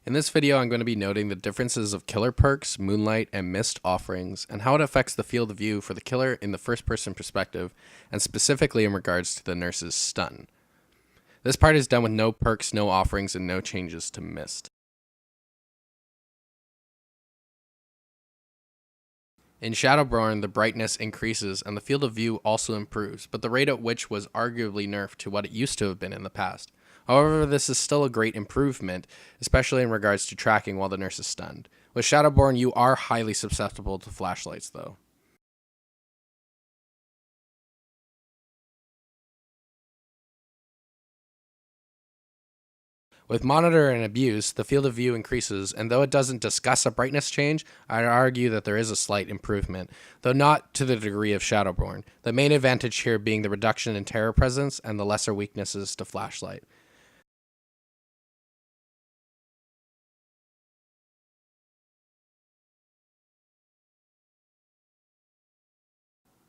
In this video, I'm going to be noting the differences of killer perks, Moonlight, and Mist offerings, and how it affects the field of view for the killer in the first-person perspective, and specifically in regards to the nurse's stun. This part is done with no perks, no offerings, and no changes to Mist. In Shadowborn, the brightness increases and the field of view also improves, but the rate at which was arguably nerfed to what it used to have been in the past. However, this is still a great improvement, especially in regards to tracking while the nurse is stunned. With Shadowborn, you are highly susceptible to flashlights though. With Monitor and Abuse, the field of view increases, and though it doesn't discuss a brightness change, I'd argue that there is a slight improvement, though not to the degree of Shadowborn, the main advantage here being the reduction in terror presence and the lesser weaknesses to flashlight.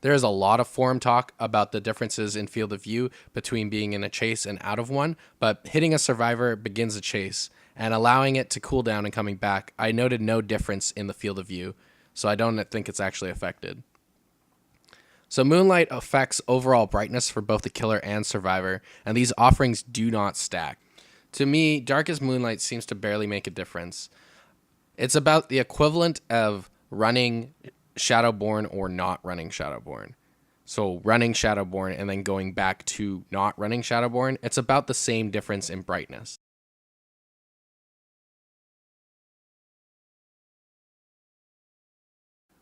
There is a lot of forum talk about the differences in field of view between being in a chase and out of one, but hitting a survivor begins a chase, and allowing it to cool down and coming back, I noted no difference in the field of view, so I don't think it's actually affected. So Moonlight affects overall brightness for both the killer and survivor, and these offerings do not stack. To me, Darkest Moonlight seems to barely make a difference. It's about the equivalent of running Shadowborn or not running Shadowborn. So running Shadowborn and then going back to not running Shadowborn, it's about the same difference in brightness.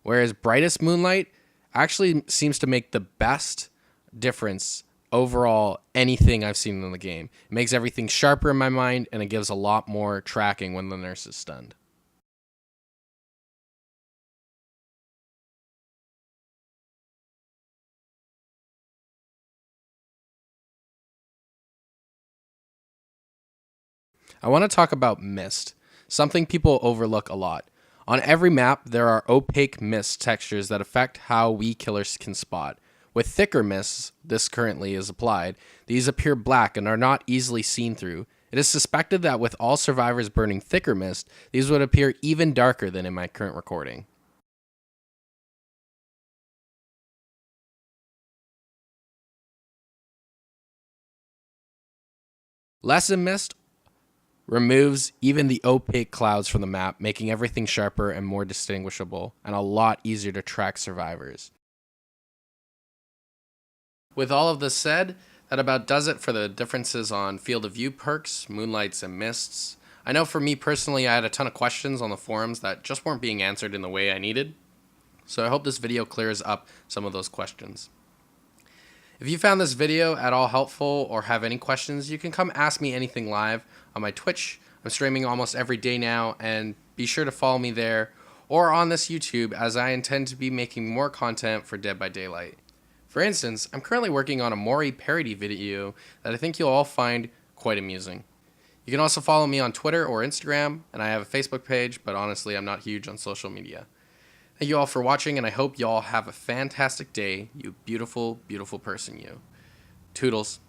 Whereas Brightest Moonlight actually seems to make the best difference overall anything I've seen in the game. It makes everything sharper in my mind, and it gives a lot more tracking when the nurse is stunned. I want to talk about mist, something people overlook a lot. On every map, there are opaque mist textures that affect how we killers can spot. With thicker mists, this currently is applied, these appear black and are not easily seen through. It is suspected that with all survivors burning thicker mist, these would appear even darker than in my current recording. Lessen Mist removes even the opaque clouds from the map, making everything sharper and more distinguishable, and a lot easier to track survivors. With all of this said, that about does it for the differences on field of view perks, Moonlights, and Mists. I know for me personally, I had a ton of questions on the forums that just weren't being answered in the way I needed, so I hope this video clears up some of those questions. If you found this video at all helpful or have any questions, you can come ask me anything live on my Twitch. I'm streaming almost every day now, and be sure to follow me there or on this YouTube, as I intend to be making more content for Dead by Daylight. For instance, I'm currently working on a Mori parody video that I think you'll all find quite amusing. You can also follow me on Twitter or Instagram, and I have a Facebook page, but honestly, I'm not huge on social media. Thank you all for watching, and I hope you all have a fantastic day, you beautiful, beautiful person, you. Toodles.